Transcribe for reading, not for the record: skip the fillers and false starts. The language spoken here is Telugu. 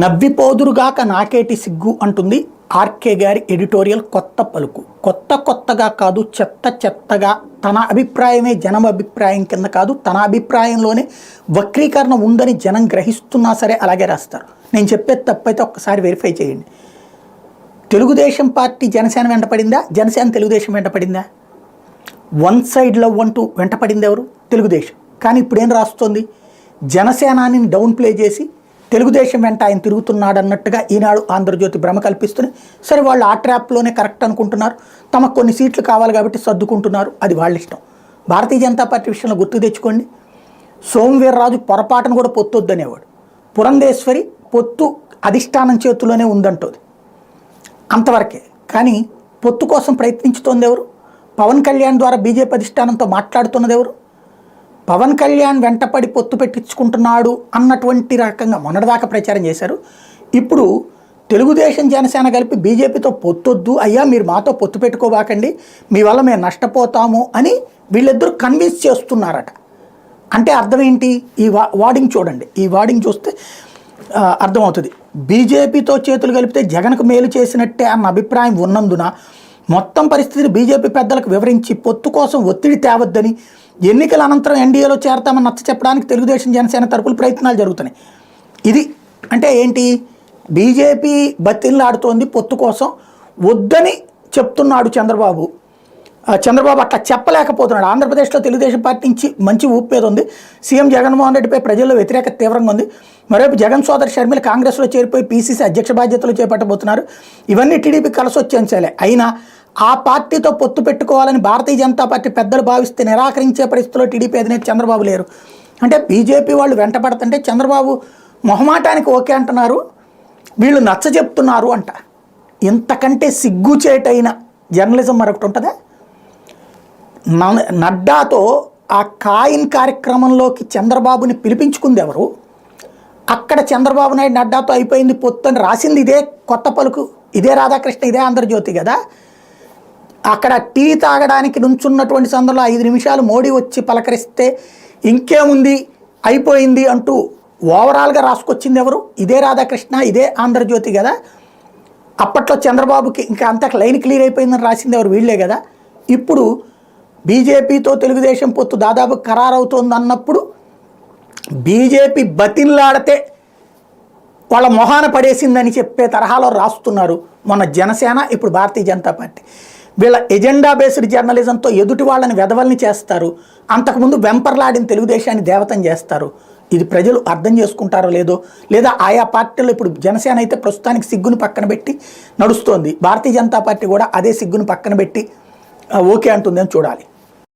నవ్విపోదురుగాక నాకేటి సిగ్గు అంటుంది ఆర్కే గారి ఎడిటోరియల్. కొత్త పలుకు కొత్తగా కాదు, చెత్తగా తన అభిప్రాయమే జనం అభిప్రాయం కింద కాదు, తన అభిప్రాయంలోనే వక్రీకరణ ఉందని జనం గ్రహిస్తున్నా సరే అలాగే రాస్తారు. నేను చెప్పేది తప్పైతే ఒక్కసారి వెరిఫై చేయండి. తెలుగుదేశం పార్టీ జనసేన వెంటపడిందా? జనసేన తెలుగుదేశం వెంటపడిందా? వన్ సైడ్ లవ్ అంటూ వెంటపడింది ఎవరు? తెలుగుదేశం. కానీ ఇప్పుడు ఏం రాస్తుంది? జనసేనాని డౌన్ ప్లే చేసి తెలుగుదేశం వెంట ఆయన తిరుగుతున్నాడు అన్నట్టుగా ఈనాడు ఆంధ్రజ్యోతి భ్రమ కల్పిస్తుంది. సరే, వాళ్ళు ఆ ట్రాప్లోనే కరెక్ట్ అనుకుంటున్నారు, తమకు కొన్ని సీట్లు కావాలి కాబట్టి సర్దుకుంటున్నారు, అది వాళ్ళ ఇష్టం. భారతీయ జనతా పార్టీ విషయంలో గుర్తు తెచ్చుకోండి, సోమవీర్రాజు పొరపాటును కూడా పొత్తొద్దనేవాడు. పురంధేశ్వరి పొత్తు అధిష్టానం చేతిలోనే ఉందంటోది, అంతవరకే. కానీ పొత్తు కోసం ప్రయత్నించుతోంది ఎవరు? పవన్ కళ్యాణ్ ద్వారా బీజేపీ అధిష్టానంతో మాట్లాడుతున్నది ఎవరు? పవన్ కళ్యాణ్ వెంటపడి పొత్తు పెట్టించుకుంటున్నాడు అన్నటువంటి రకంగా మొన్నటిదాకా ప్రచారం చేశారు. ఇప్పుడు తెలుగుదేశం జనసేన కలిపి బీజేపీతో పొత్తొద్దు అయ్యా, మీరు మాతో పొత్తు పెట్టుకోబాకండి, మీ వల్ల మేము నష్టపోతాము అని వీళ్ళిద్దరూ కన్విన్స్ చేస్తున్నారట. అంటే అర్థం ఏంటి? ఈ వార్డింగ్ చూడండి, ఈ వార్డింగ్ చూస్తే అర్థమవుతుంది. బీజేపీతో చేతులు కలిపితే జగన్కు మేలు చేసినట్టే అన్న అభిప్రాయం ఉన్నందున మొత్తం పరిస్థితిని బీజేపీ పెద్దలకు వివరించి పొత్తు కోసం ఒత్తిడి తేవద్దని, ఎన్నికల అనంతరం ఎన్డీఏలో చేరతామని నచ్చ చెప్పడానికి తెలుగుదేశం జనసేన తరపులు ప్రయత్నాలు జరుగుతున్నాయి. ఇది అంటే ఏంటి? బీజేపీ బతిల్లాడుతోంది పొత్తు కోసం, వద్దని చెప్తున్నాడు చంద్రబాబు. చంద్రబాబు అట్లా చెప్పలేకపోతున్నాడు. ఆంధ్రప్రదేశ్లో తెలుగుదేశం పార్టీ నుంచి మంచి ఊపేది ఉంది. సీఎం జగన్మోహన్ రెడ్డిపై ప్రజల్లో వ్యతిరేకత తీవ్రంగా ఉంది. మరోవైపు జగన్ సోదరి షర్మిల కాంగ్రెస్లో చేరిపోయి పీసీసీ అధ్యక్ష బాధ్యతలు చేపట్టబోతున్నారు. ఇవన్నీ టీడీపీ కలిసి వచ్చేంచాలే. అయినా ఆ పార్టీతో పొత్తు పెట్టుకోవాలని భారతీయ జనతా పార్టీ పెద్దలు భావిస్తే నిరాకరించే పరిస్థితిలో టీడీపీ అధినేత చంద్రబాబు లేరు. అంటే బీజేపీ వాళ్ళు వెంటపడుతుంటే చంద్రబాబు మొహమాటానికి ఓకే అంటున్నారు, వీళ్ళు నచ్చ చెప్తున్నారు అంట. ఇంతకంటే సిగ్గుచేటైన జర్నలిజం మరొకటి ఉంటుందా? నడ్డాతో ఆ కాయిన్ కార్యక్రమంలోకి చంద్రబాబుని పిలిపించుకుంది ఎవరు? అక్కడ చంద్రబాబు నాయుడు నడ్డాతో అయిపోయింది పొత్తు అని రాసింది ఇదే కొత్త పలుకు, ఇదే రాధాకృష్ణ, ఇదే ఆంధ్రజ్యోతి కదా. అక్కడ టీ తాగడానికి నుంచున్నటువంటి సందర్భంలో 5 నిమిషాలు మోడీ వచ్చి పలకరిస్తే ఇంకేముంది అయిపోయింది అంటూ ఓవరాల్గా రాసుకొచ్చింది ఎవరు? ఇదే రాధాకృష్ణ, ఇదే ఆంధ్రజ్యోతి కదా. అప్పట్లో చంద్రబాబుకి ఇంకా అంత లైన్ క్లియర్ అయిపోయిందని రాసింది ఎవరు? వీళ్ళే కదా. ఇప్పుడు బీజేపీతో తెలుగుదేశం పొత్తు దాదాపు ఖరారవుతోంది అన్నప్పుడు బీజేపీ బతిల్లాడితే వాళ్ళ మొహాన పడేసిందని చెప్పే తరహాలో రాస్తున్నారు మొన్న జనసేన, ఇప్పుడు భారతీయ జనతా పార్టీ. వీళ్ళ ఎజెండా బేస్డ్ జర్నలిజంతో ఎదుటి వాళ్ళని వెధవల్ని చేస్తారు, అంతకుముందు వెంపర్లాడిన తెలుగుదేశాన్ని దేవతం చేస్తారు. ఇది ప్రజలు అర్థం చేసుకుంటారో లేదో, లేదా ఆయా పార్టీలు ఇప్పుడు జనసేన అయితే ప్రస్తుతానికి సిగ్గును పక్కన పెట్టి నడుస్తోంది, భారతీయ జనతా పార్టీ కూడా అదే సిగ్గును పక్కన పెట్టి ఓకే అంటుందని చూడాలి.